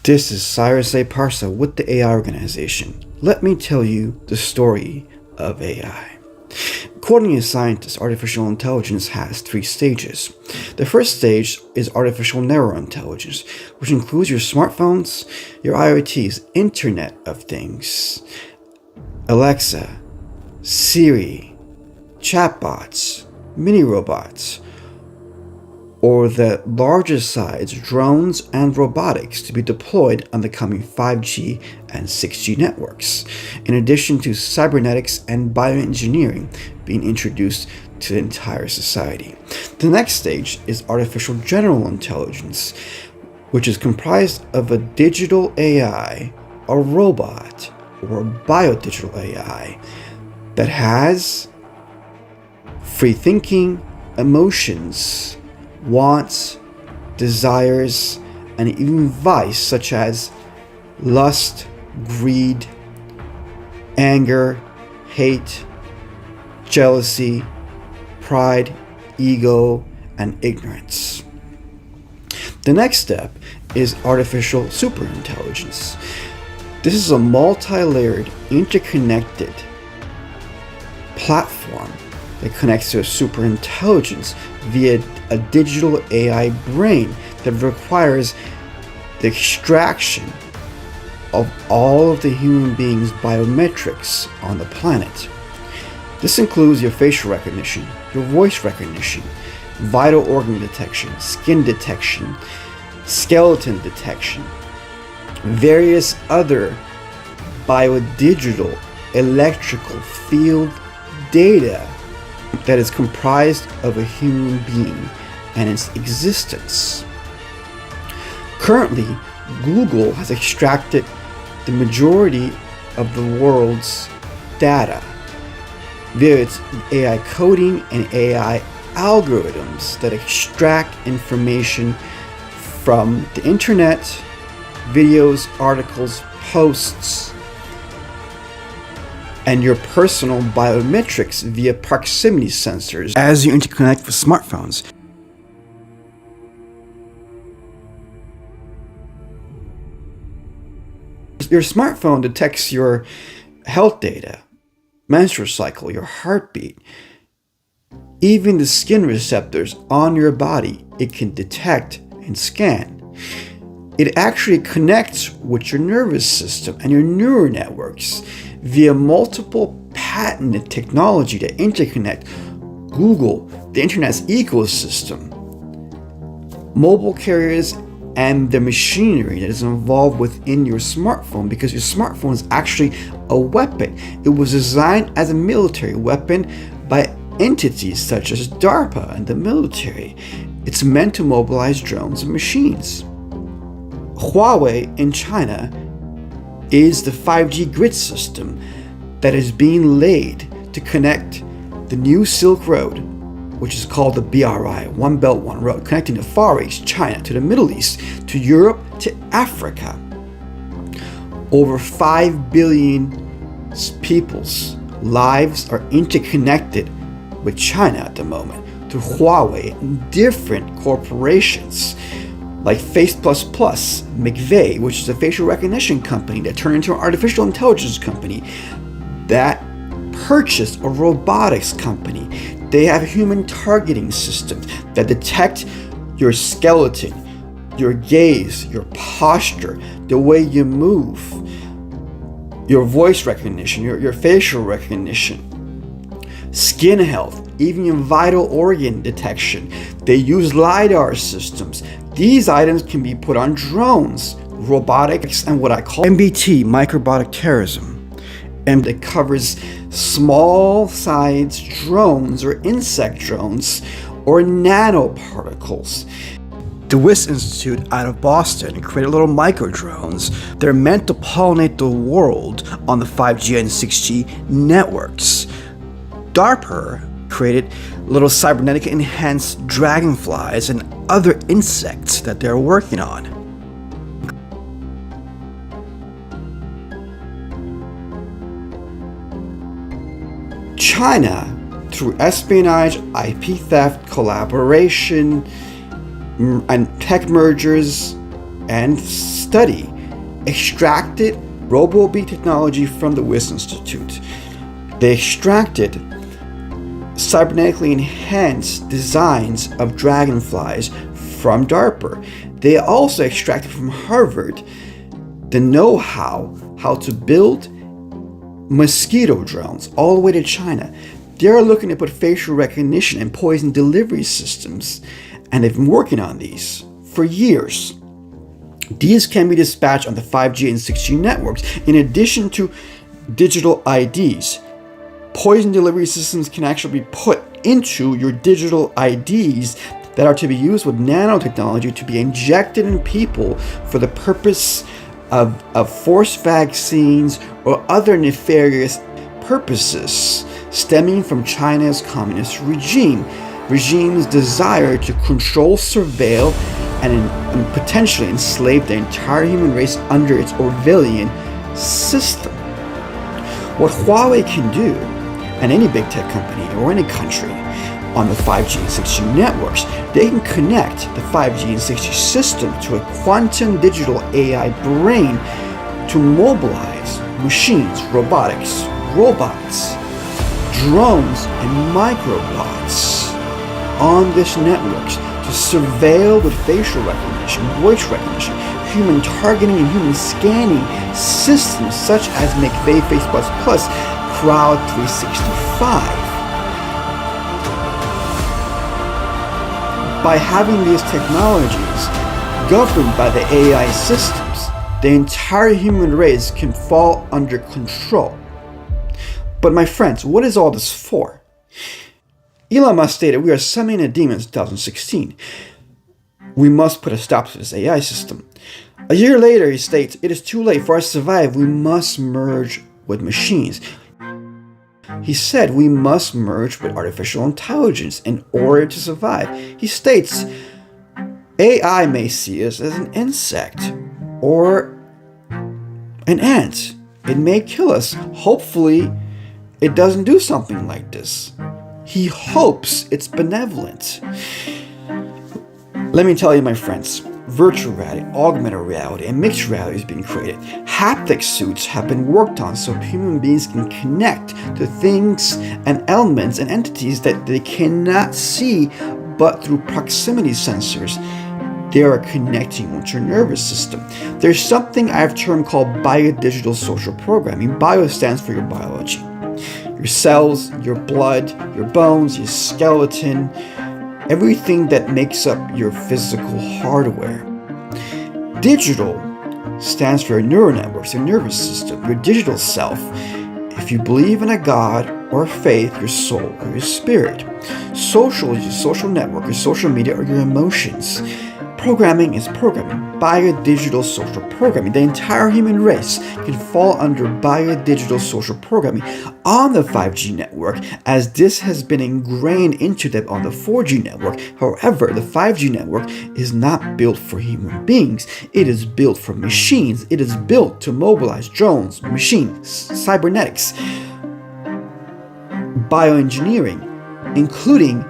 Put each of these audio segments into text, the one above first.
This is Cyrus A. Parsa with the AI Organization. Let me tell you the story of AI. According to scientists, artificial intelligence has 3 stages. The first stage is artificial narrow intelligence, which includes your smartphones, your IoTs, Internet of Things, Alexa, Siri, chatbots, mini robots, or the larger size drones and robotics to be deployed on the coming 5G and 6G networks, in addition to cybernetics and bioengineering being introduced to the entire society. The next stage is artificial general intelligence, which is comprised of a digital AI, a robot, or a biodigital AI that has free thinking, emotions, wants, desires, and even vice such as lust, greed, anger, hate, jealousy, pride, ego, and ignorance. The next step is artificial superintelligence. This is a multi-layered, interconnected platform that connects to a superintelligence via a digital AI brain that requires the extraction of all of the human beings' biometrics on the planet. This includes your facial recognition, your voice recognition, vital organ detection, skin detection, skeleton detection, various other biodigital electrical field data that is comprised of a human being and its existence. Currently, Google has extracted the majority of the world's data via its AI coding and AI algorithms that extract information from the internet, videos, articles, posts, and your personal biometrics via proximity sensors as you interconnect with smartphones. Your smartphone detects your health data, menstrual cycle, your heartbeat, even the skin receptors on your body it can detect and scan. It actually connects with your nervous system and your neural networks via multiple patented technology to interconnect Google, the internet's ecosystem, mobile carriers, and the machinery that is involved within your smartphone, because your smartphone is actually a weapon. It was designed as a military weapon by entities such as DARPA and the military. It's meant to mobilize drones and machines. Huawei in China is the 5G grid system that is being laid to connect the new Silk Road, which is called the BRI, One Belt, One Road, connecting the Far East, China, to the Middle East, to Europe, to Africa. Over 5 billion people's lives are interconnected with China at the moment through Huawei and different corporations like Face++, McVeigh, which is a facial recognition company that turned into an artificial intelligence company, that purchased a robotics company. They have human targeting systems that detect your skeleton, your gaze, your posture, the way you move, your voice recognition, your facial recognition, skin health, even your vital organ detection. They use LiDAR systems. These items can be put on drones, robotics, and what I call MBT, microbiota terrorism. And it covers small-sized drones or insect drones or nanoparticles. The WIS Institute out of Boston created little micro drones. They're meant to pollinate the world on the 5G and 6G networks. DARPA created little cybernetic enhanced dragonflies and other insects that they're working on. China, through espionage, IP theft, collaboration, and tech mergers, and study extracted RoboBee technology from the Wyss Institute. They extracted cybernetically enhanced designs of dragonflies from DARPA. They also extracted from Harvard the know-how to build mosquito drones all the way to China. They're looking to put facial recognition and poison delivery systems, and they've been working on these for years. These can be dispatched on the 5G and 6G networks in addition to digital IDs. Poison delivery systems can actually be put into your digital IDs that are to be used with nanotechnology to be injected in people for the purpose of forced vaccines or other nefarious purposes stemming from China's communist regime's desire to control, surveil, and potentially enslave the entire human race under its Orwellian system. What Huawei can do, and any big tech company or any country on the 5G and 6G networks, they can connect the 5G and 6G system to a quantum digital AI brain to mobilize machines, robotics, robots, drones, and microbots on this network to surveil with facial recognition, voice recognition, human targeting, and human scanning systems such as Invade, Plus, Crowd 365. By having these technologies governed by the AI systems, the entire human race can fall under control. But my friends, what is all this for? Elon Musk stated, "We are summoning a demon in 2016. We must put a stop to this AI system." A year later, he states, "It is too late for us to survive. We must merge with machines." He said we must merge with artificial intelligence in order to survive. He states, AI may see us as an insect or an ant. It may kill us. Hopefully, it doesn't do something like this. He hopes it's benevolent. Let me tell you, my friends, virtual reality, augmented reality, and mixed reality is being created. Haptic suits have been worked on so human beings can connect to things and elements and entities that they cannot see, but through proximity sensors, they are connecting with your nervous system. There's something I've termed called biodigital social programming. Bio stands for your biology. Your cells, your blood, your bones, your skeleton, everything that makes up your physical hardware. Digital stands for your neural networks, your nervous system, your digital self. If you believe in a God or faith, your soul or your spirit. Social is your social network, your social media, or your emotions. Programming is programming, biodigital social programming. The entire human race can fall under biodigital social programming on the 5G network, as this has been ingrained into them on the 4G network. However, the 5G network is not built for human beings. It is built for machines. It is built to mobilize drones, machines, cybernetics, bioengineering, including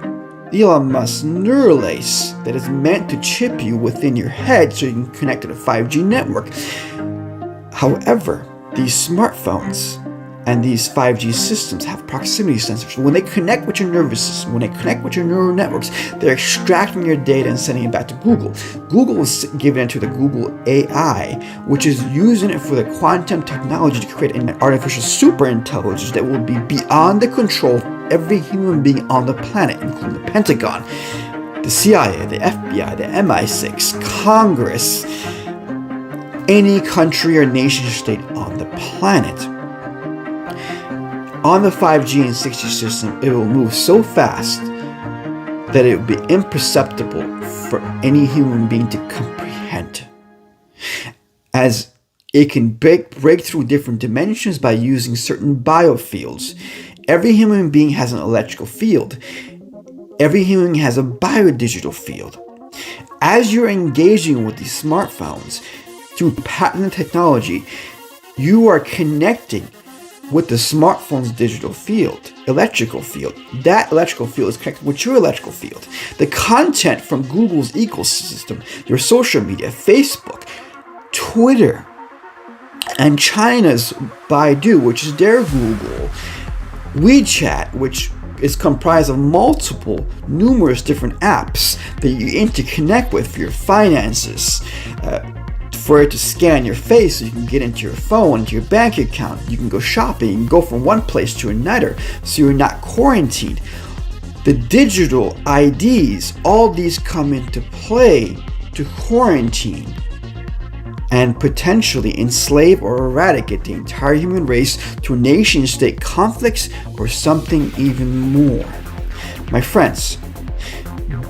Elon Musk's neural lace that is meant to chip you within your head so you can connect to the 5G network. However, these smartphones and these 5G systems have proximity sensors. When they connect with your nervous system, when they connect with your neural networks, they're extracting your data and sending it back to Google. Google is giving it to the Google AI, which is using it for the quantum technology to create an artificial superintelligence that will be beyond the control of every human being on the planet, including the Pentagon, the CIA, the FBI, the MI6, Congress, any country or nation state on the planet. On the 5G and 6G system, it will move so fast that it will be imperceptible for any human being to comprehend, as it can break through different dimensions by using certain biofields. Every human being has an electrical field. Every human has a biodigital field. As you're engaging with these smartphones through patented technology, you are connecting with the smartphone's digital field, electrical field. That electrical field is connected with your electrical field. The content from Google's ecosystem, your social media, Facebook, Twitter, and China's Baidu, which is their Google, WeChat, which is comprised of numerous different apps that you interconnect with for your finances, for it to scan your face so you can get into your phone, into your bank account. You can go shopping, you can go from one place to another so you're not quarantined. The digital IDs, all these come into play to quarantine and potentially enslave or eradicate the entire human race to nation-state conflicts or something even more. My friends,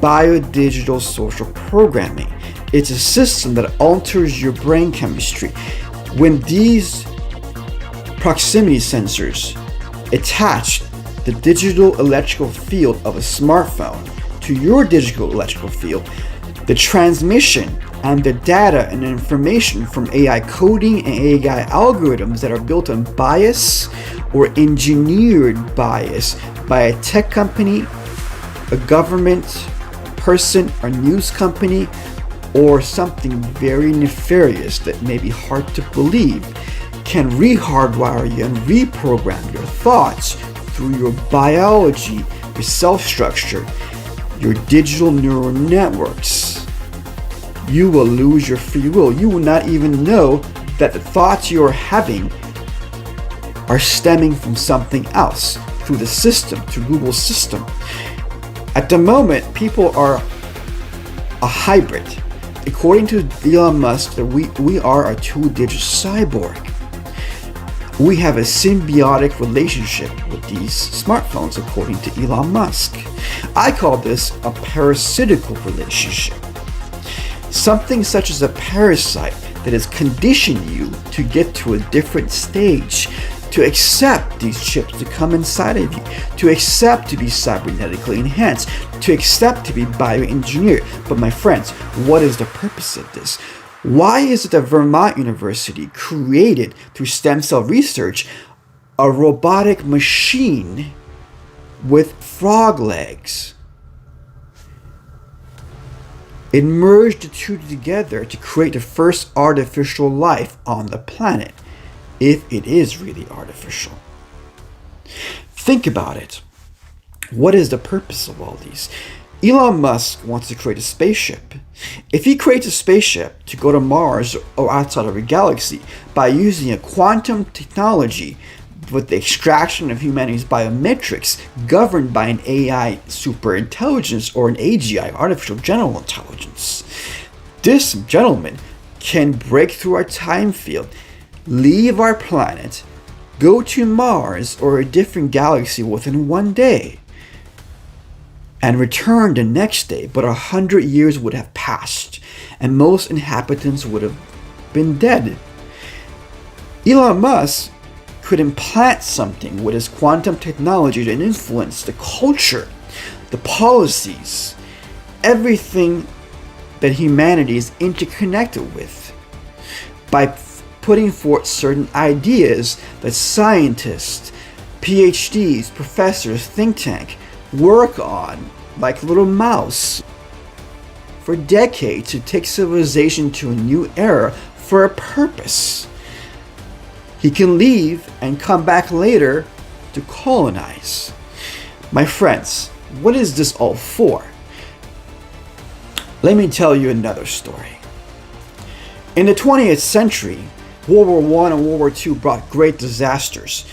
biodigital social programming. It's a system that alters your brain chemistry. When these proximity sensors attach the digital electrical field of a smartphone to your digital electrical field, the transmission and the data and information from AI coding and AI algorithms that are built on bias or engineered bias by a tech company, a government person, or news company, or something very nefarious that may be hard to believe, can re-hardwire you and reprogram your thoughts through your biology, your cell structure, your digital neural networks. You will lose your free will. You will not even know that the thoughts you are having are stemming from something else through the system, through Google's system. At the moment, people are a hybrid. According to Elon Musk, that we are a two-digit cyborg. We have a symbiotic relationship with these smartphones, according to Elon Musk. I call this a parasitical relationship. Something such as a parasite that has conditioned you to get to a different stage, to accept these chips to come inside of you, to accept to be cybernetically enhanced, to accept to be bioengineered. But my friends, what is the purpose of this? Why is it that Vermont University created, through stem cell research, a robotic machine with frog legs? It merged the two together to create the first artificial life on the planet, if it is really artificial. Think about it. What is the purpose of all these? Elon Musk wants to create a spaceship. If he creates a spaceship to go to Mars or outside of a galaxy by using a quantum technology with the extraction of humanity's biometrics governed by an AI superintelligence or an AGI, artificial general intelligence, this gentleman can break through our time field, leave our planet, go to Mars or a different galaxy within one day, and return the next day, but 100 years would have passed, and most inhabitants would have been dead. Elon Musk could implant something with his quantum technology to influence the culture, the policies, everything that humanity is interconnected with, by putting forth certain ideas that scientists, PhDs, professors, think tank work on like a little mouse for decades to take civilization to a new era for a purpose. He can leave and come back later to colonize. My friends, what is this all for? Let me tell you another story. In the 20th century, World War I and World War II brought great disasters.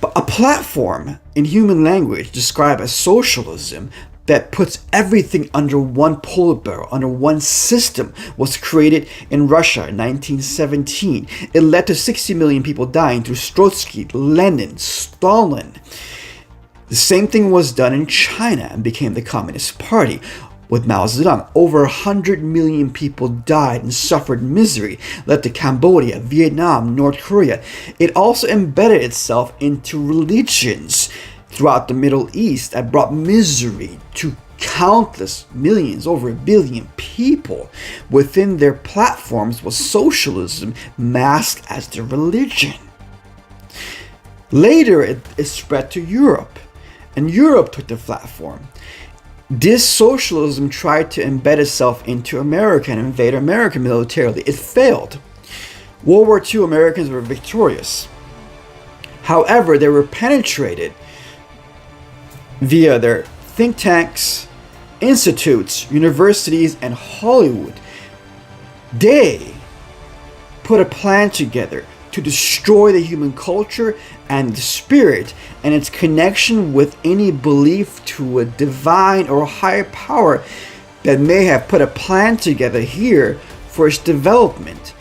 But a platform in human language described as socialism that puts everything under one bullet barrel, under one system, was created in Russia in 1917. It led to 60 million people dying through Trotsky, Lenin, Stalin. The same thing was done in China and became the Communist Party. With Mao Zedong, over 100 million people died and suffered misery, led to Cambodia, Vietnam, North Korea. It also embedded itself into religions throughout the Middle East that brought misery to countless millions, over 1 billion people. Within their platforms was socialism masked as their religion. Later, it spread to Europe, and Europe took the platform. This socialism tried to embed itself into America and invade America militarily. It failed. World War II, Americans were victorious. However, they were penetrated via their think tanks, institutes, universities, and Hollywood. They put a plan together to destroy the human culture and the spirit and its connection with any belief to a divine or higher power that may have put a plan together here for its development.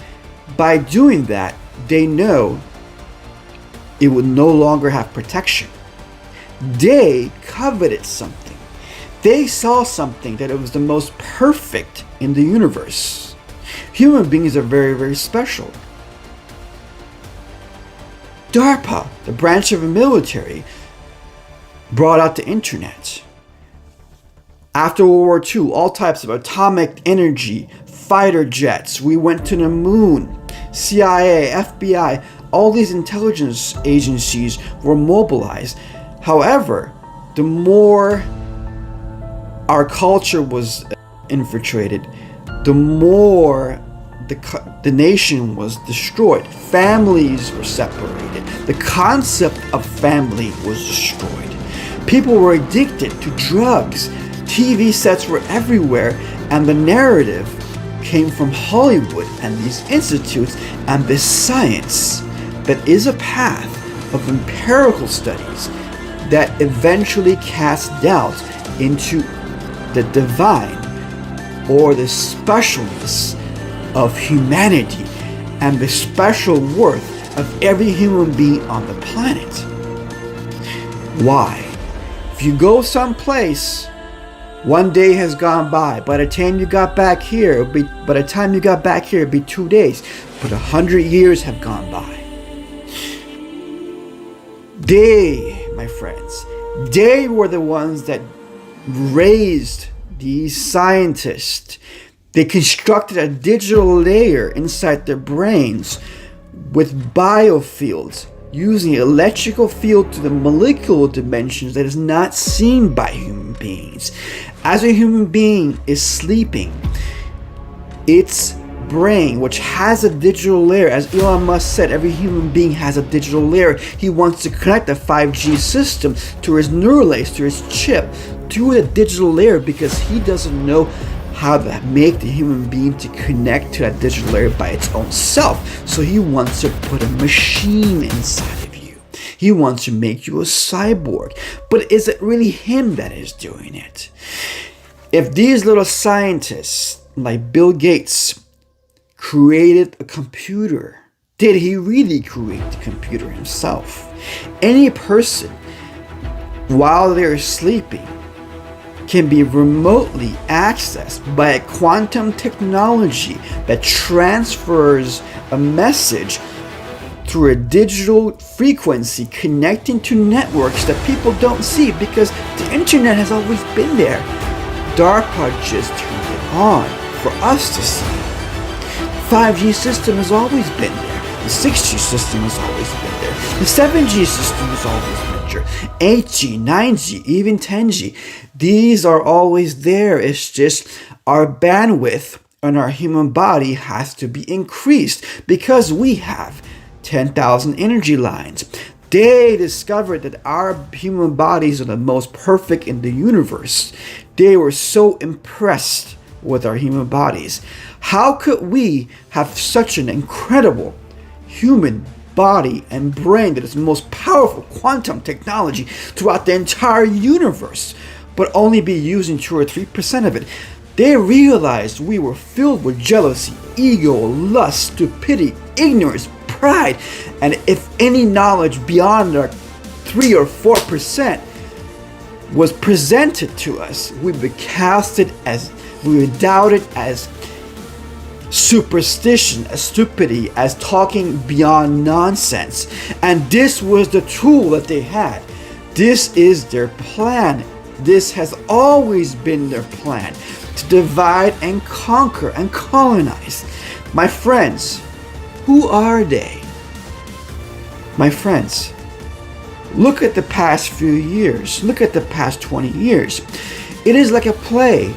By doing that, they know it would no longer have protection. They coveted something. They saw something that it was the most perfect in the universe. Human beings are very, very special. DARPA, the branch of the military, brought out the internet. After World War II, all types of atomic energy, fighter jets, we went to the moon, CIA, FBI, all these intelligence agencies were mobilized. However, the more our culture was infiltrated, the more the nation was destroyed. Families were separated. The concept of family was destroyed. People were addicted to drugs. TV sets were everywhere, and the narrative came from Hollywood and these institutes and this science that is a path of empirical studies that eventually cast doubt into the divine or the specialness of humanity and the special worth of every human being on the planet. Why? If you go someplace, one day has gone by the time you got back here, it'd be 2 days, but 100 years have gone by. They, my friends, they were the ones that raised these scientists. They constructed a digital layer inside their brains with biofields, using electrical field to the molecular dimensions that is not seen by human beings. As a human being is sleeping, its brain, which has a digital layer, as Elon Musk said, every human being has a digital layer. He wants to connect a 5G system to his neural lace, to his chip, to the digital layer, because he doesn't know how to make the human being to connect to that digital layer by its own self. So he wants to put a machine inside of you. He wants to make you a cyborg. But is it really him that is doing it? If these little scientists like Bill Gates created a computer, did he really create the computer himself? Any person, while they're sleeping, can be remotely accessed by a quantum technology that transfers a message through a digital frequency connecting to networks that people don't see because the internet has always been there. DARPA just turned it on for us to see. 5G system has always been there. The 6G system has always been there. The 7G system has always been there. 8G, 9G, even 10G. These are always there. It's just our bandwidth on our human body has to be increased because we have 10,000 energy lines. They discovered that our human bodies are the most perfect in the universe. They were so impressed with our human bodies. How could we have such an incredible human body and brain that is the most powerful quantum technology throughout the entire universe, but only be using 2 or 3% of it? They realized we were filled with jealousy, ego, lust, stupidity, ignorance, pride, and if any knowledge beyond our 3 or 4% was presented to us, we would doubt it as superstition, as stupidity, as talking beyond nonsense. And this was the tool that they had. This is their plan. This has always been their plan, to divide and conquer and colonize. My friends, who are they? My friends, look at the past few years. Look at the past 20 years. It is like a play.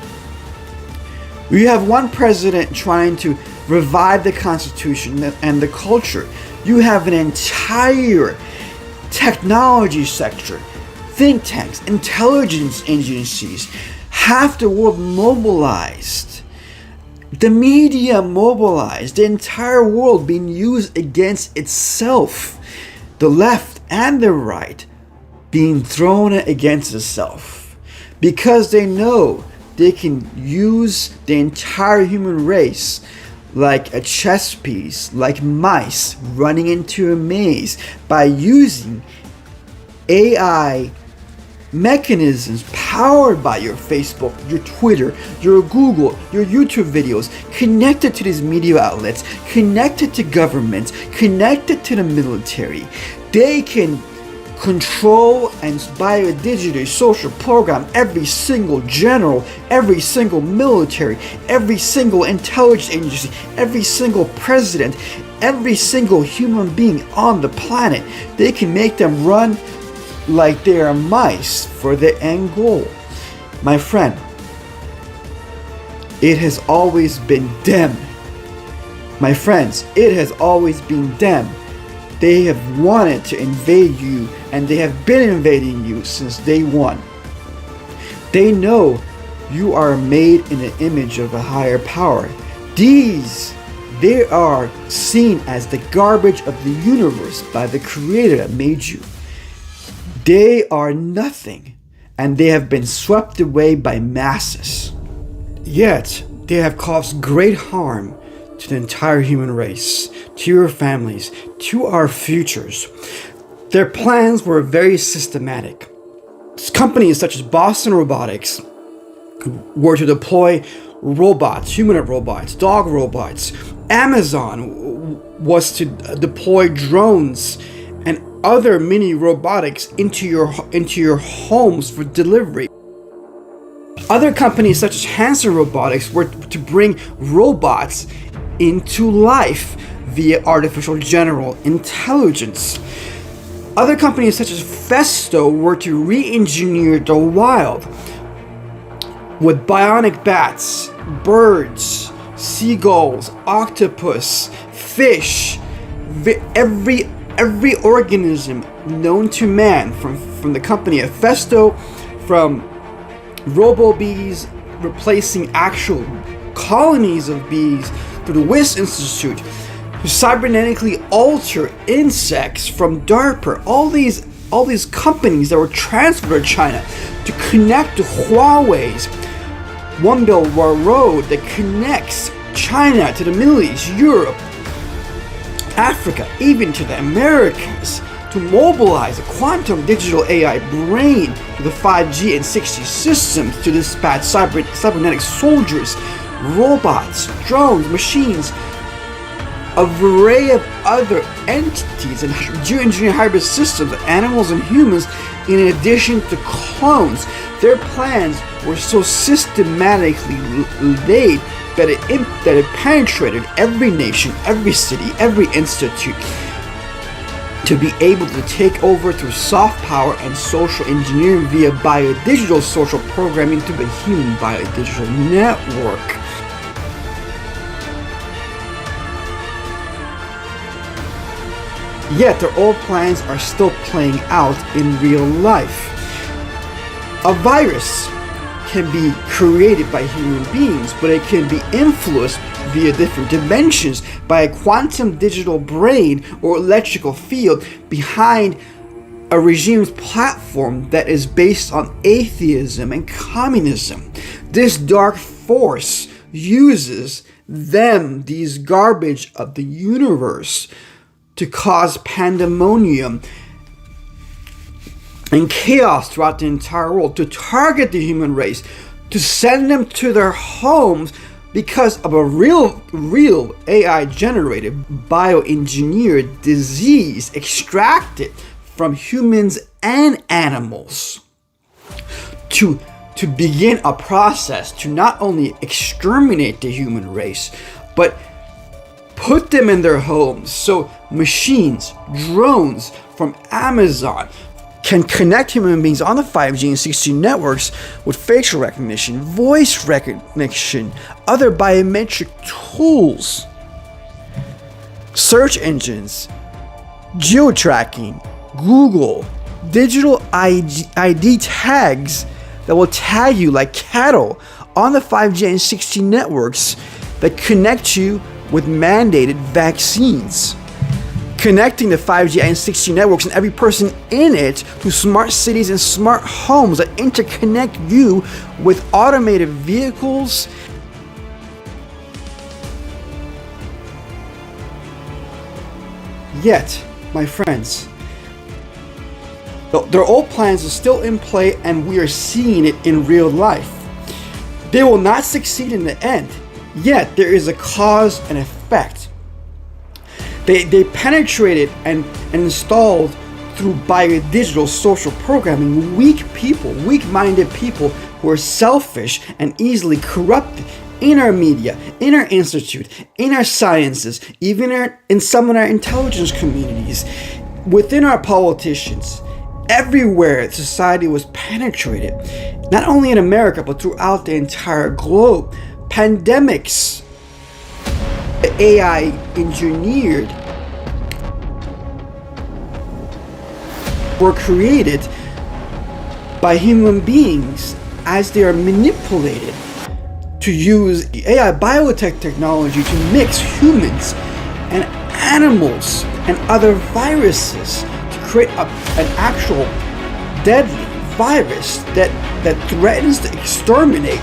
We have one president trying to revive the Constitution and the culture. You have an entire technology sector, think tanks, intelligence agencies, half the world mobilized, the media mobilized, the entire world being used against itself, the left and the right being thrown against itself, because they know they can use the entire human race like a chess piece, like mice running into a maze, by using AI mechanisms powered by your Facebook, your Twitter, your Google, your YouTube videos, connected to these media outlets, connected to governments, connected to the military. They can control and by a digital social program every single general, every single military, every single intelligence agency, every single president, every single human being on the planet. They can make them run like they are mice for their end goal. My friend, it has always been them. My friends, it has always been them. They have wanted to invade you, and they have been invading you since day one. They know you are made in the image of a higher power. They are seen as the garbage of the universe by the Creator that made you. They are nothing, and they have been swept away by masses. Yet, they have caused great harm to the entire human race, to your families, to our futures. Their plans were very systematic. Companies such as Boston Robotics were to deploy robots, humanoid robots, dog robots. Amazon was to deploy drones and other mini robotics into your homes for delivery. Other companies such as Hanson Robotics were to bring robots into life via artificial general intelligence. Other companies such as Festo were to re-engineer the wild with bionic bats, birds, seagulls, octopus, fish, every organism known to man, from the company of Festo, from robo-bees replacing actual colonies of bees, to the WIS Institute, to cybernetically alter insects from DARPA. All these companies that were transferred to China to connect to Huawei's One Belt One Road that connects China to the Middle East, Europe, Africa, even to the Americas, to mobilize a quantum digital AI brain to the 5G and 6G systems to dispatch cybernetic soldiers, robots, drones, machines, a array of other entities and geoengineered hybrid systems of animals and humans, in addition to clones. Their plans were so systematically laid that it penetrated every nation, every city, every institute, to be able to take over through soft power and social engineering via biodigital social programming through the human biodigital network. Yet their old plans are still playing out in real life. A virus can be created by human beings, but it can be influenced via different dimensions by a quantum digital brain or electrical field behind a regime's platform that is based on atheism and communism. This dark force uses these garbage of the universe, to cause pandemonium and chaos throughout the entire world, to target the human race, to send them to their homes because of a real AI generated bioengineered disease extracted from humans and animals, to begin a process to not only exterminate the human race, but put them in their homes so machines, drones from Amazon can connect human beings on the 5G and 6G networks with facial recognition, voice recognition, other biometric tools search engines, geo-tracking, Google, digital ID tags that will tag you like cattle on the 5G and 6G networks that connect you with mandated vaccines. Connecting the 5G and 6G networks and every person in it to smart cities and smart homes that interconnect you with automated vehicles. Yet, my friends, their old plans are still in play and we are seeing it in real life. They will not succeed in the end, yet there is a cause and effect. They penetrated and installed through biodigital social programming weak-minded people who are selfish and easily corrupted in our media, in our institute, in our sciences, even in some of our intelligence communities, within our politicians. Everywhere society was penetrated, not only in America, but throughout the entire globe. Pandemics, AI engineered, were created by human beings as they are manipulated to use AI biotech technology to mix humans and animals and other viruses to create an actual deadly virus that threatens to exterminate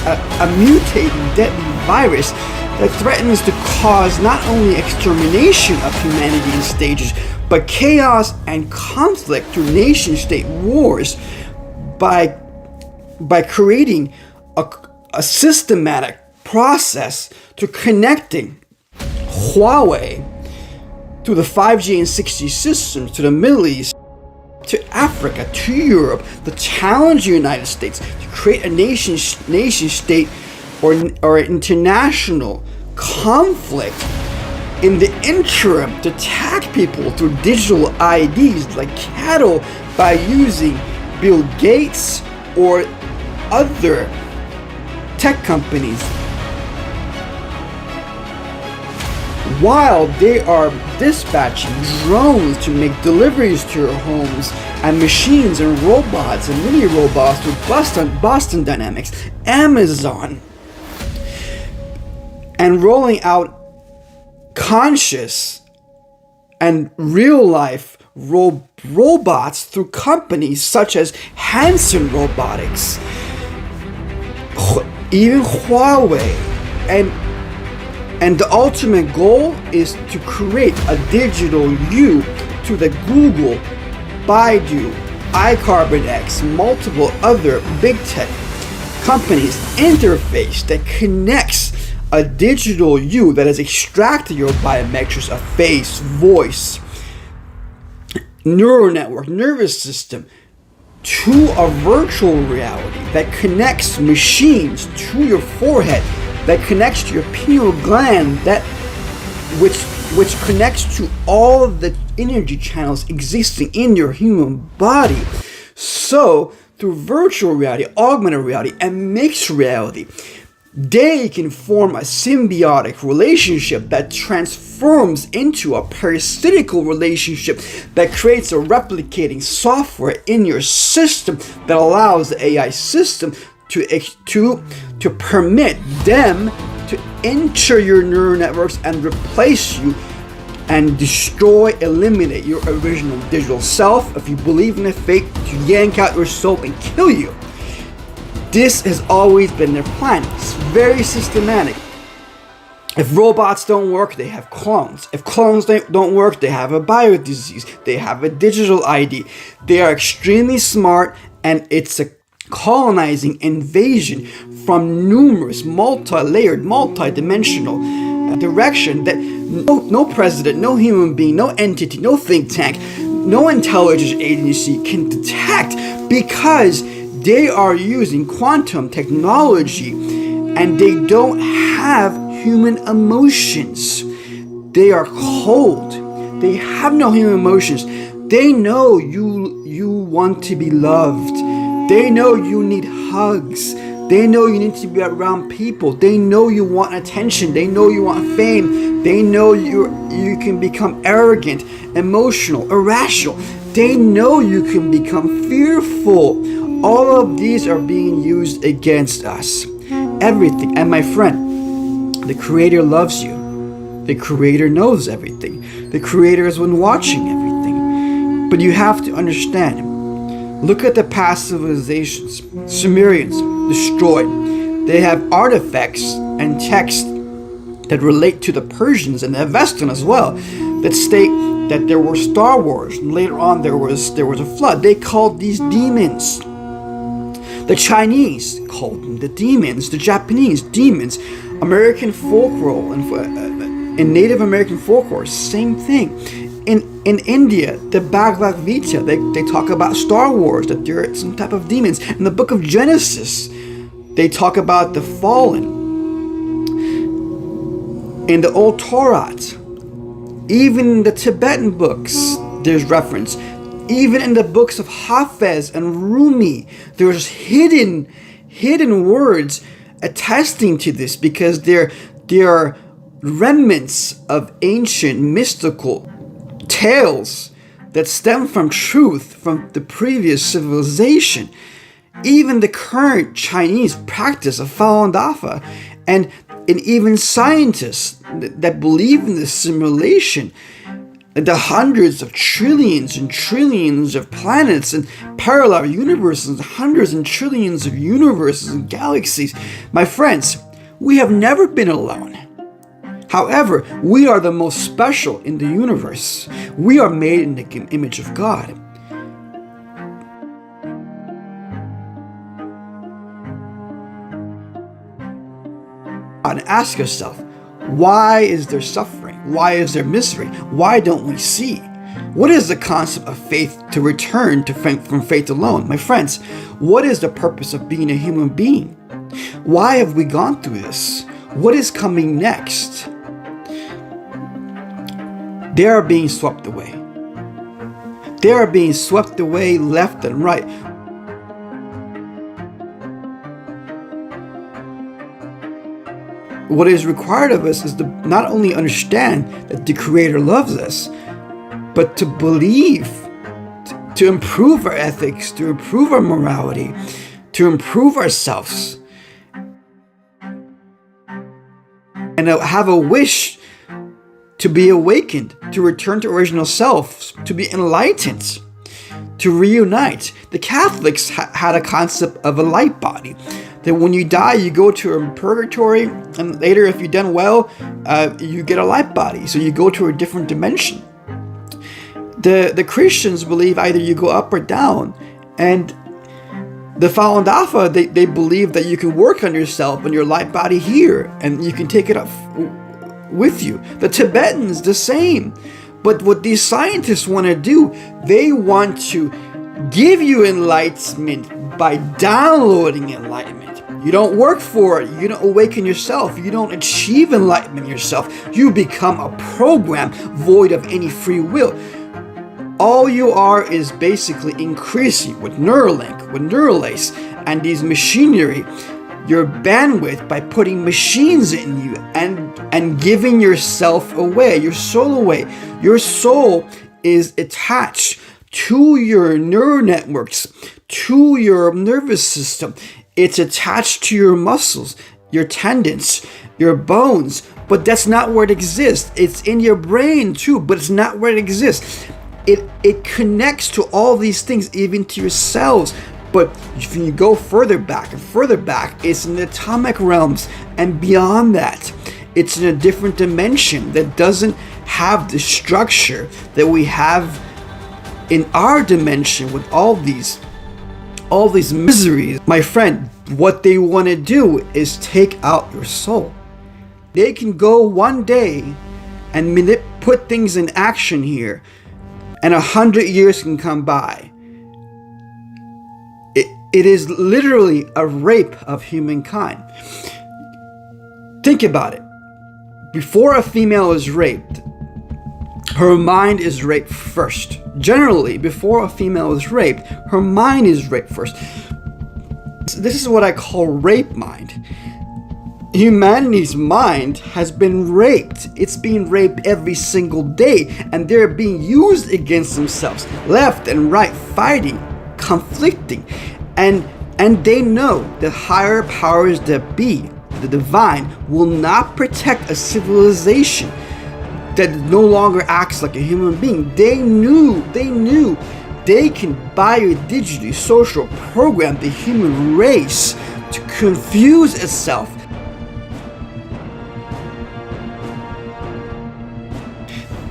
a mutating deadly virus that threatens to cause not only extermination of humanity in stages, but chaos and conflict through nation-state wars by creating a systematic process to connecting Huawei to the 5G and 6G systems to the Middle East, to Africa, to Europe, to challenge the United States to create a nation state or international conflict in the interim, to tag people through digital IDs like cattle by using Bill Gates or other tech companies, while they are dispatching drones to make deliveries to your homes, and machines and robots and mini robots through Boston Dynamics, Amazon, and rolling out conscious and real life robots through companies such as Hanson Robotics, even Huawei, and the ultimate goal is to create a digital you to the Google, Baidu, iCarbonX, multiple other big tech companies interface that connects a digital you that has extracted your biometrics of face, voice, neural network, nervous system to a virtual reality that connects machines to your forehead, that connects to your pineal gland, that which connects to all of the energy channels existing in your human body. So through virtual reality, augmented reality, and mixed reality, they can form a symbiotic relationship that transforms into a parasitical relationship that creates a replicating software in your system that allows the AI system to permit them to enter your neural networks and replace you and destroy, eliminate your original digital self. If you believe in a fake, to yank out your soul and kill you. This has always been their plan. It's very systematic. If robots don't work, they have clones. If clones don't work, they have a biodisease. They have a digital ID. They are extremely smart, and it's a colonizing invasion from numerous multi-layered, multi-dimensional direction that no president, no human being, no entity, no think tank, no intelligence agency can detect, because they are using quantum technology and they don't have human emotions. They are cold. They have no human emotions. They know you want to be loved. They know you need hugs. They know you need to be around people. They know you want attention. They know you want fame. They know you can become arrogant, emotional, irrational. They know you can become fearful. All of these are being used against us. Everything. And my friend, the Creator loves you. The Creator knows everything. The Creator has been watching everything. But you have to understand. Look at the past civilizations. Sumerians destroyed. They have artifacts and texts that relate to the Persians and the Avestan as well, that state that there were Star Wars, and later on there was a flood. They called these demons. The Chinese called them the demons. The Japanese demons. American folklore and Native American folklore, same thing. In India, the Bhagavad Gita, they talk about Star Wars, that there are some type of demons. In the book of Genesis, they talk about the fallen. In the old Torah, even in the Tibetan books, there's reference. Even in the books of Hafez and Rumi, there's hidden words attesting to this, because there are remnants of ancient mystical tales that stem from truth from the previous civilization. Even the current Chinese practice of Falun Dafa, and even scientists that believe in this simulation, the hundreds of trillions and trillions of planets and parallel universes, hundreds and trillions of universes and galaxies. My friends, we have never been alone. However, we are the most special in the universe. We are made in the image of God. And ask yourself, why is there suffering? Why is there misery? Why don't we see? What is the concept of faith to return to from faith alone? My friends, what is the purpose of being a human being? Why have we gone through this? What is coming next? They are being swept away. They are being swept away left and right. What is required of us is to not only understand that the Creator loves us, but to believe, to improve our ethics, to improve our morality, to improve ourselves, and have a wish to be awakened, to return to original self, to be enlightened, to reunite. The Catholics had a concept of a light body, that when you die, you go to a purgatory, and later, if you've done well, you get a light body, so you go to a different dimension. The Christians believe either you go up or down, and the Falun Dafa, they believe that you can work on yourself and your light body here, and you can take it up with you. The Tibetans, the same. But what these scientists want to do, they want to give you enlightenment by downloading enlightenment. You don't work for it. You don't awaken yourself. You don't achieve enlightenment yourself. You become a program void of any free will. All you are is basically increasing with Neuralink, with Neuralace, and these machinery, your bandwidth by putting machines in you and giving yourself away, your soul away. Your soul is attached to your neural networks, to your nervous system. It's attached to your muscles, your tendons, your bones, but that's not where it exists. It's in your brain too, but it's not where it exists. It connects to all these things, even to your cells. But if you go further back and further back, it's in the atomic realms, and beyond that, it's in a different dimension that doesn't have the structure that we have in our dimension with all these miseries. My friend, what they want to do is take out your soul. They can go one day and put things in action here, and 100 years can come by. It is literally a rape of humankind. Think about it. Before a female is raped, her mind is raped first. Generally, before a female is raped, her mind is raped first. This is what I call rape mind. Humanity's mind has been raped. It's being raped every single day, and they're being used against themselves, left and right, fighting, conflicting, and they know that higher powers that be, the divine, will not protect a civilization that no longer acts like a human being. They knew they can biodigitally social program the human race to confuse itself.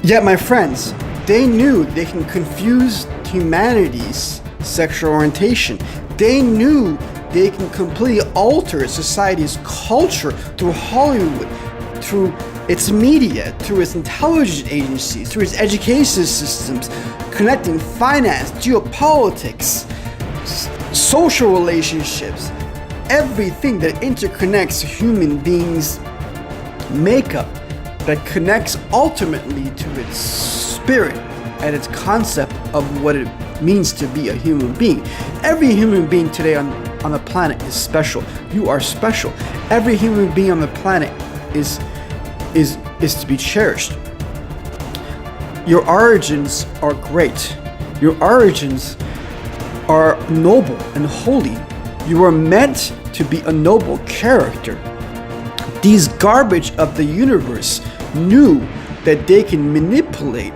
Yet, my friends, they knew they can confuse humanity's sexual orientation. They knew they can completely alter society's culture through Hollywood, through its media, through its intelligence agencies, through its education systems, connecting finance, geopolitics, social relationships, everything that interconnects human beings' makeup, that connects ultimately to its spirit and its concept of what it means to be a human being. Every human being today on the planet is special. You are special. Every human being on the planet is to be cherished. Your origins are great. Your origins are noble and holy. You are meant to be a noble character. These garbage of the universe knew that they can manipulate,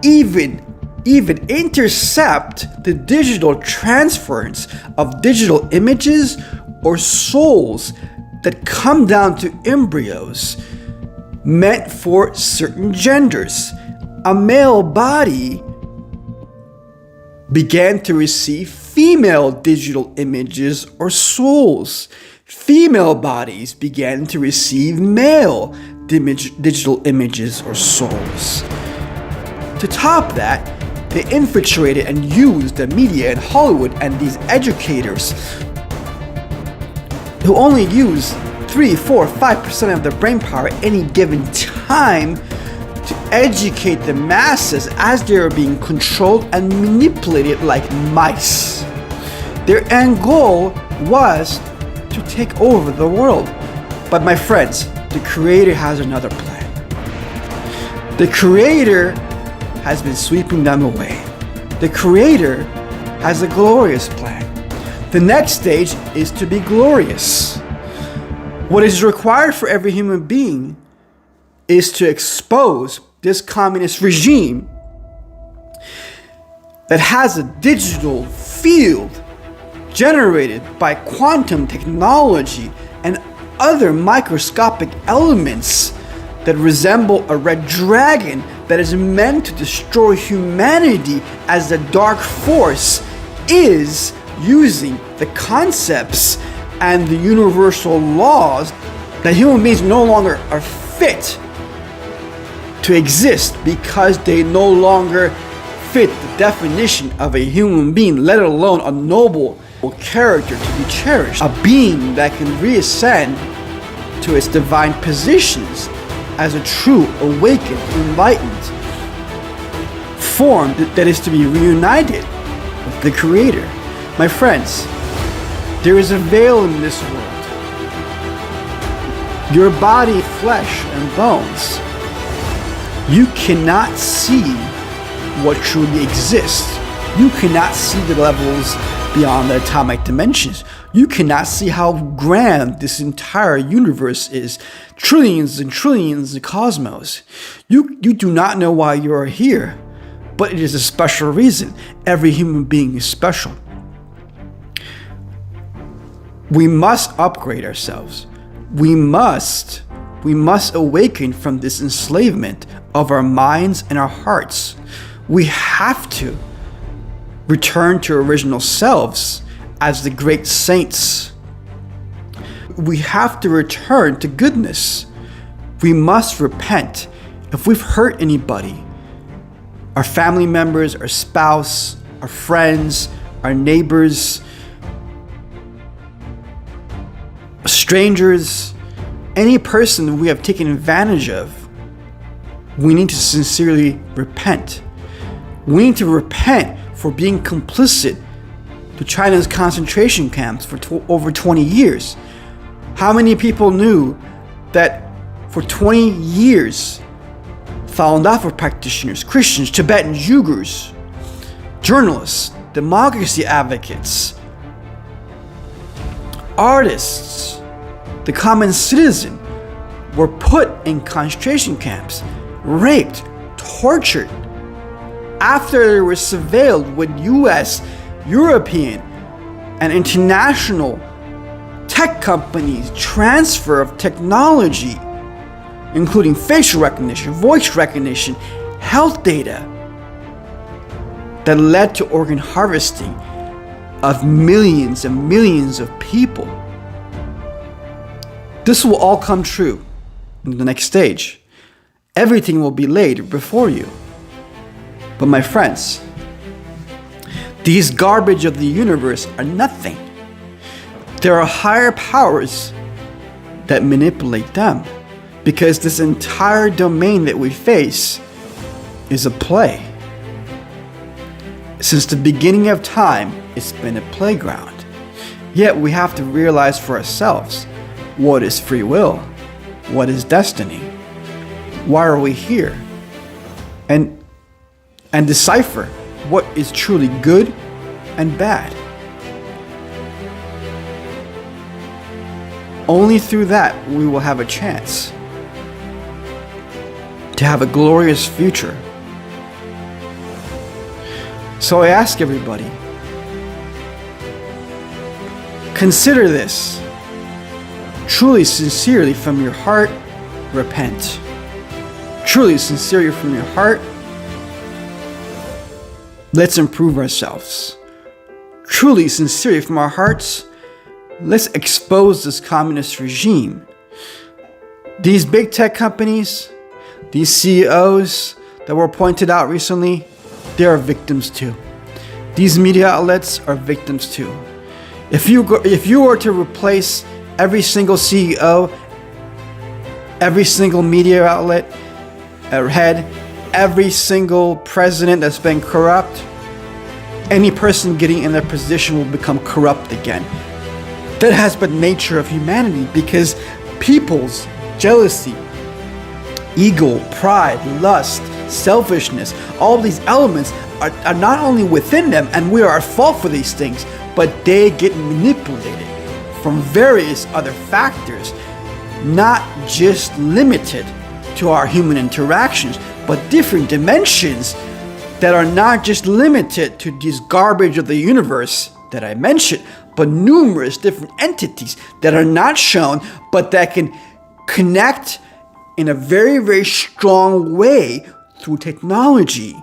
even intercept the digital transference of digital images or souls that come down to embryos meant for certain genders. A male body began to receive female digital images or souls. Female bodies began to receive male digital images or souls. To top that, they infiltrated and used the media in Hollywood and these educators who only use 3, 4, 5% of their brain power at any given time to educate the masses as they are being controlled and manipulated like mice. Their end goal was to take over the world. But my friends, the Creator has another plan. The Creator has been sweeping them away. The Creator has a glorious plan. The next stage is to be glorious. What is required for every human being is to expose this communist regime that has a digital field generated by quantum technology and other microscopic elements that resemble a red dragon that is meant to destroy humanity, as the dark force is using the concepts and the universal laws that human beings no longer are fit to exist because they no longer fit the definition of a human being, let alone a noble character to be cherished, a being that can reascend to its divine positions as a true, awakened, enlightened form that is to be reunited with the Creator. My friends, there is a veil in this world. Your body, flesh, and bones. You cannot see what truly exists. You cannot see the levels beyond the atomic dimensions. You cannot see how grand this entire universe is. Trillions and trillions of cosmos. You do not know why you are here, but it is a special reason. Every human being is special. We must upgrade ourselves. We must awaken from this enslavement of our minds and our hearts. We have to return to original selves as the great saints. We have to return to goodness. We must repent. If we've hurt anybody, our family members, our spouse, our friends, our neighbors, strangers, any person we have taken advantage of, we need to sincerely repent. We need to repent for being complicit to China's concentration camps for over 20 years. How many people knew that for 20 years, Falun Dafa practitioners, Christians, Tibetan Uyghurs, journalists, democracy advocates, artists, the common citizen were put in concentration camps, raped, tortured, after they were surveilled with US, European, and international tech companies' transfer of technology, including facial recognition, voice recognition, health data, that led to organ harvesting of millions and millions of people. This will all come true in the next stage. Everything will be laid before you. But my friends, these garbage of the universe are nothing. There are higher powers that manipulate them, because this entire domain that we face is a play. Since the beginning of time, it's been a playground. Yet we have to realize for ourselves, what is free will? What is destiny? Why are we here? And decipher what is truly good and bad. Only through that we will have a chance to have a glorious future. So I ask everybody, consider this. Truly, sincerely from your heart, repent. Truly, sincerely from your heart, let's improve ourselves. Truly, sincerely from our hearts, let's expose this communist regime. These big tech companies, these CEOs that were pointed out recently, they are victims too. These media outlets are victims too. If you were to replace every single CEO, every single media outlet, head, every single president that's been corrupt, any person getting in their position will become corrupt again. That has been the nature of humanity, because people's jealousy, ego, pride, lust, selfishness, all these elements are not only within them, and we are at fault for these things, but they get manipulated from various other factors, not just limited to our human interactions, but different dimensions that are not just limited to this garbage of the universe that I mentioned, but numerous different entities that are not shown, but that can connect in a very, very strong way through technology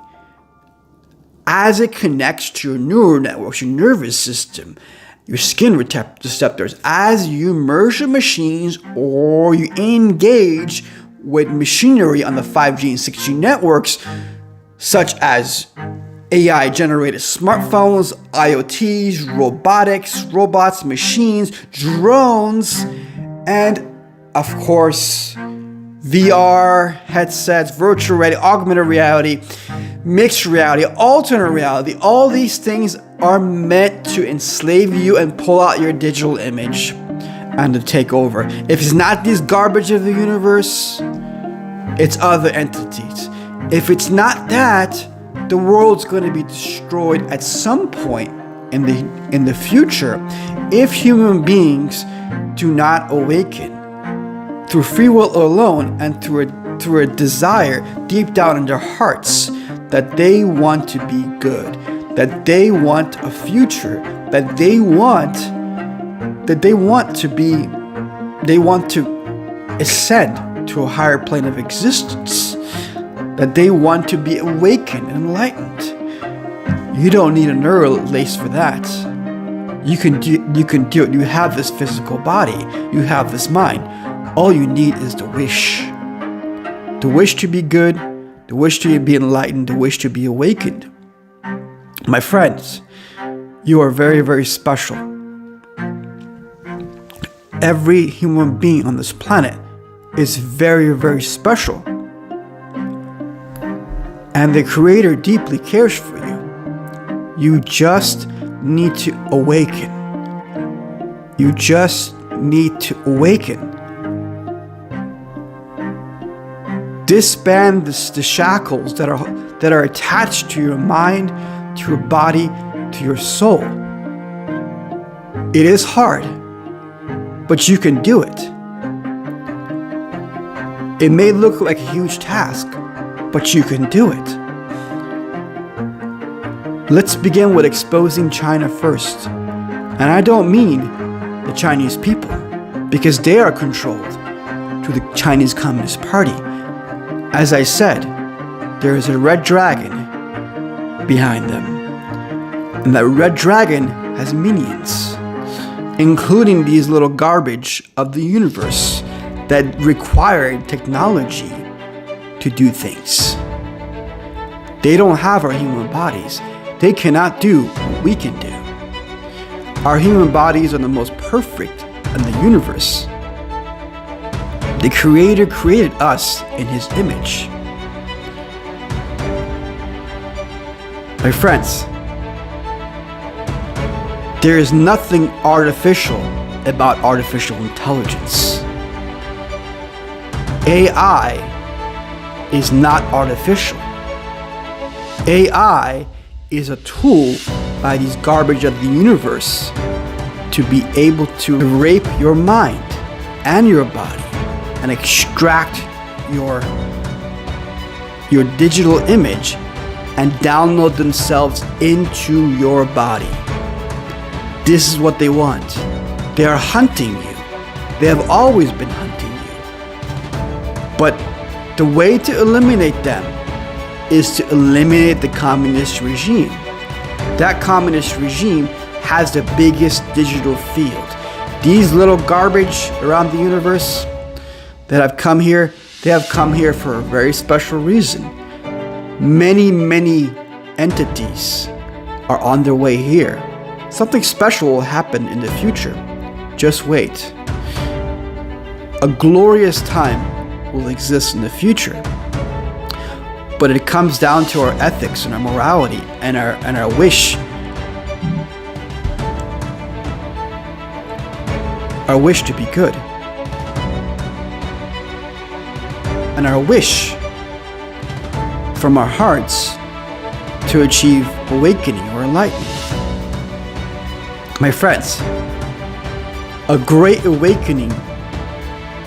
as it connects to your neural networks, your nervous system, your skin receptors, as you merge the machines or you engage with machinery on the 5G and 6G networks, such as AI-generated smartphones, IoTs, robots, machines, drones, and of course, VR headsets, virtual reality, augmented reality, mixed reality, alternate reality. All these things are meant to enslave you and pull out your digital image and to take over. If it's not this garbage of the universe, it's other entities. If it's not that, the world's going to be destroyed at some point in the future if human beings do not awaken through free will alone and through a desire deep down in their hearts that they want to be good, that they want a future, that they want to ascend to a higher plane of existence, that they want to be awakened and enlightened. You don't need a neural lace for that. You can do it. You have this physical body. You have this mind. All you need is the wish. The wish to be good, the wish to be enlightened, the wish to be awakened. My friends, you are very, very special. Every human being on this planet is very, very special. And the Creator deeply cares for you. You just need to awaken. You just need to awaken. Disband the shackles that are attached to your mind, to your body, to your soul. It is hard, but you can do it. It may look like a huge task, but you can do it. Let's begin with exposing China first. And I don't mean the Chinese people, because they are controlled through the Chinese Communist Party. As I said, there is a red dragon behind them. And that red dragon has minions, including these little garbage of the universe that require technology to do things. They don't have our human bodies. They cannot do what we can do. Our human bodies are the most perfect in the universe. The Creator created us in His image. My friends, there is nothing artificial about artificial intelligence. AI is not artificial. AI is a tool by these garbage of the universe to be able to rape your mind and your body and extract your digital image and download themselves into your body. This is what they want. They are hunting you. They have always been hunting you. But the way to eliminate them is to eliminate the communist regime. That communist regime has the biggest digital field. These little garbage around the universe that have come here, they have come here for a very special reason. Many, many entities are on their way here. Something special will happen in the future. Just wait. A glorious time will exist in the future. But it comes down to our ethics and our morality and our wish. Our wish to be good. And our wish from our hearts to achieve awakening or enlightenment. My friends, a great awakening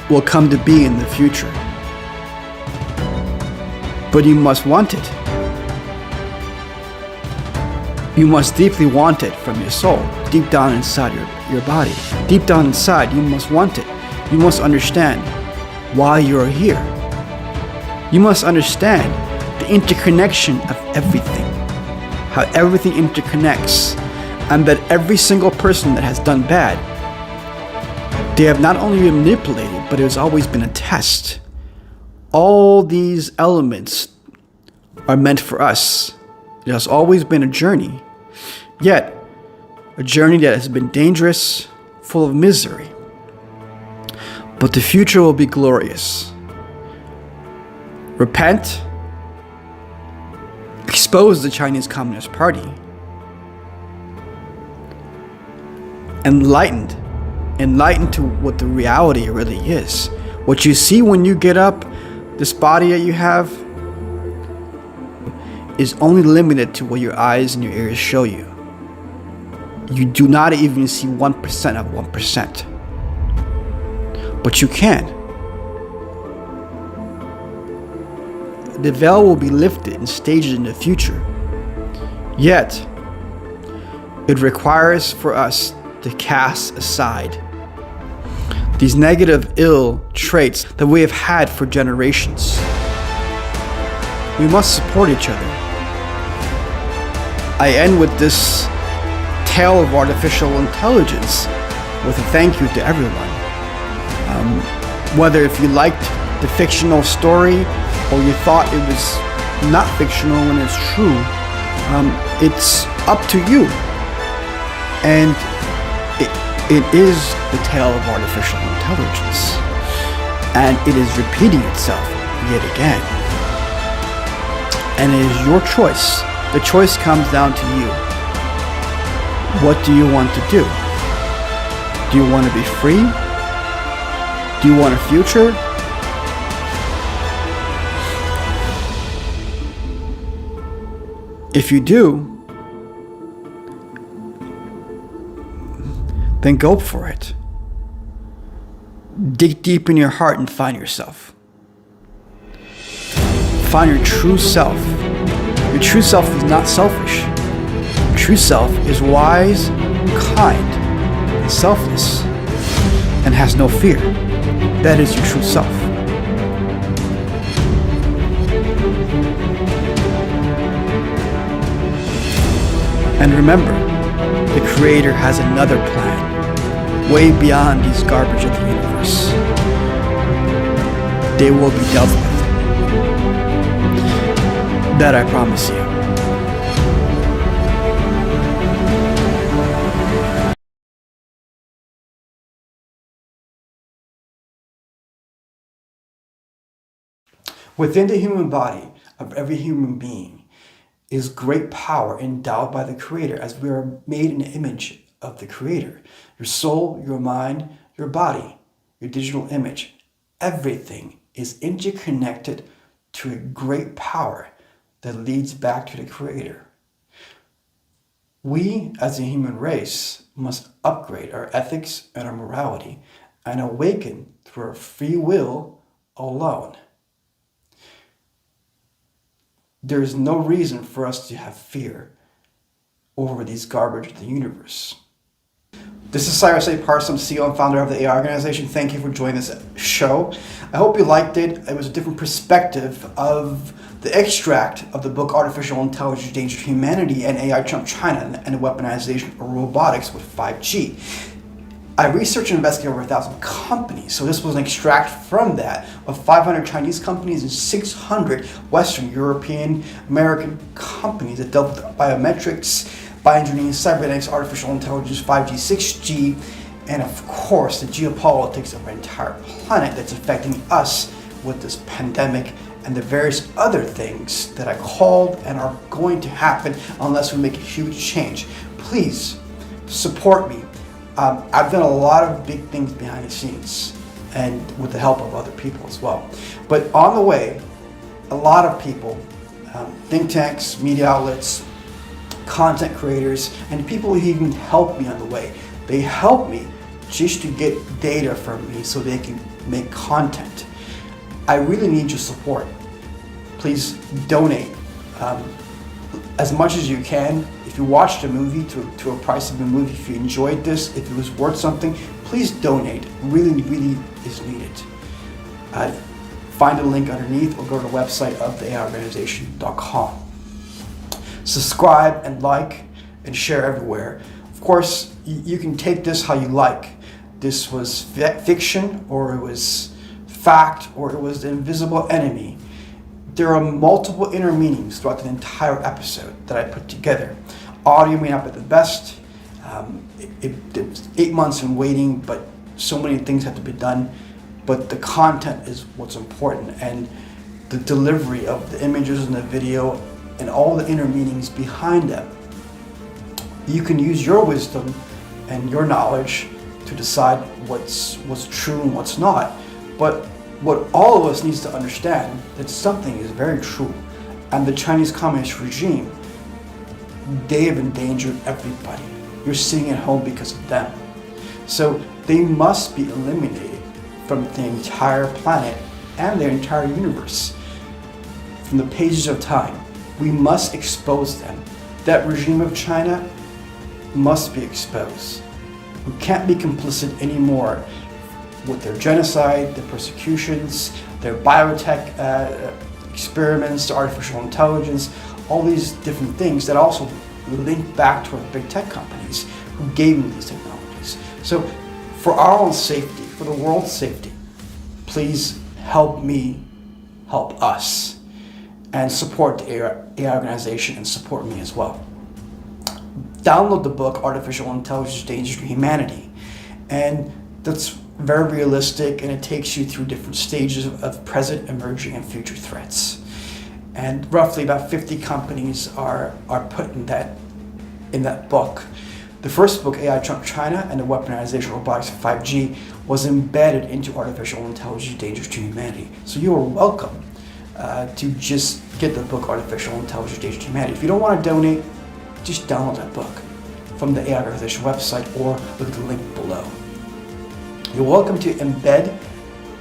will come to be in the future. But you must want it. You must deeply want it from your soul, deep down inside your body. Deep down inside, you must want it. You must understand why you're here. You must understand the interconnection of everything, how everything interconnects, and that every single person that has done bad, they have not only been manipulated, but it has always been a test. All these elements are meant for us. It has always been a journey, yet a journey that has been dangerous, full of misery. But the future will be glorious. Repent, expose the Chinese Communist Party, enlightened to what the reality really is. What you see when you get up, this body that you have, is only limited to what your eyes and your ears show you. You do not even see 1% of 1%. But you can. The veil will be lifted in stages in the future. Yet, it requires for us to cast aside these negative, ill traits that we have had for generations. We must support each other. I end with this tale of artificial intelligence with a thank you to everyone. Whether if you liked the fictional story or you thought it was not fictional when it's true, it's up to you. And it is the tale of artificial intelligence. And it is repeating itself yet again. And it is your choice. The choice comes down to you. What do you want to do? Do you want to be free? Do you want a future? If you do, then go for it. Dig deep in your heart and find yourself. Find your true self. Your true self is not selfish. Your true self is wise, kind, and selfless, and has no fear. That is your true self. And remember, the Creator has another plan, way beyond these garbage of the universe. They will be dealt with. That I promise you. Within the human body of every human being is great power endowed by the Creator, as we are made in the image of the Creator. Your soul, your mind, your body, your digital image, everything is interconnected to a great power that leads back to the Creator. We, as a human race, must upgrade our ethics and our morality and awaken through our free will alone. There is no reason for us to have fear over these garbage of the universe. This is Cyrus A. Parsons, CEO and founder of the AI Organization. Thank you for joining this show. I hope you liked it. It was a different perspective of the extract of the book Artificial Intelligence, Danger to Humanity, and AI Trump China and the Weaponization of Robotics with 5G. I researched and investigated over 1,000 companies, so this was an extract from that of 500 Chinese companies and 600 Western, European, American companies that dealt with biometrics, bioengineering, cybernetics, artificial intelligence, 5G, 6G, and of course the geopolitics of our entire planet that's affecting us with this pandemic and the various other things that I called and are going to happen unless we make a huge change. Please support me. I've done a lot of big things behind the scenes and with the help of other people as well. But on the way, a lot of people, think tanks, media outlets, content creators, and people who even help me on the way. They help me just to get data from me so they can make content. I really need your support. Please donate as much as you can. If you watched a movie to a price of a movie, if you enjoyed this, if it was worth something, please donate. Really, really is needed. Find a link underneath or go to the website of theAIorganization.com. Subscribe and like and share everywhere. Of course, you can take this how you like. This was fiction, or it was fact, or it was the invisible enemy. There are multiple inner meanings throughout the entire episode that I put together. Audio may not be the best. It was 8 months in waiting, but so many things had to be done. But the content is what's important, and the delivery of the images and the video and all the inner meanings behind them. You can use your wisdom and your knowledge to decide what's true and what's not. But what all of us needs to understand that something is very true, and the Chinese Communist regime, they have endangered everybody. You're sitting at home because of them. So they must be eliminated from the entire planet and their entire universe. From the pages of time, we must expose them. That regime of China must be exposed. We can't be complicit anymore with their genocide, their persecutions, their biotech experiments, the artificial intelligence, all these different things that also link back to our big tech companies who gave them these technologies. So for our own safety, for the world's safety, please help me help us and support the AI Organization and support me as well. Download the book Artificial Intelligence, Danger to Humanity, and that's very realistic, and it takes you through different stages of present, emerging, and future threats. And roughly about 50 companies are put in that book. The first book, AI Trump China and the Weaponization of Robotics for 5G, was embedded into artificial intelligence dangers to humanity. So you are welcome to just get the book Artificial Intelligence Dangers to Humanity. If you don't want to donate, just download that book from the AI organization website or look at the link below. You're welcome to embed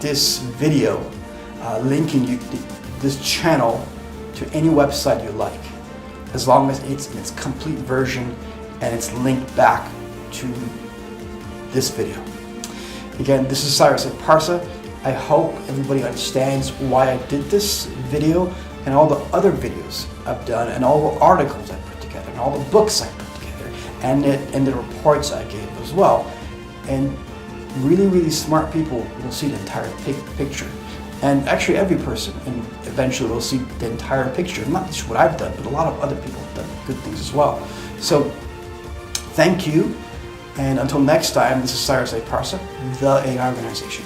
this video linking this channel to any website you like, as long as it's in its complete version and it's linked back to this video. Again, this is Cyrus at Parsa. I hope everybody understands why I did this video and all the other videos I've done and all the articles I put together and all the books I put together and the reports I gave as well. And really, really smart people will see the entire picture. And actually every person and eventually will see the entire picture. Not just what I've done, but a lot of other people have done good things as well. So thank you. And until next time, this is Cyrus A. Parsa, the AI Organization.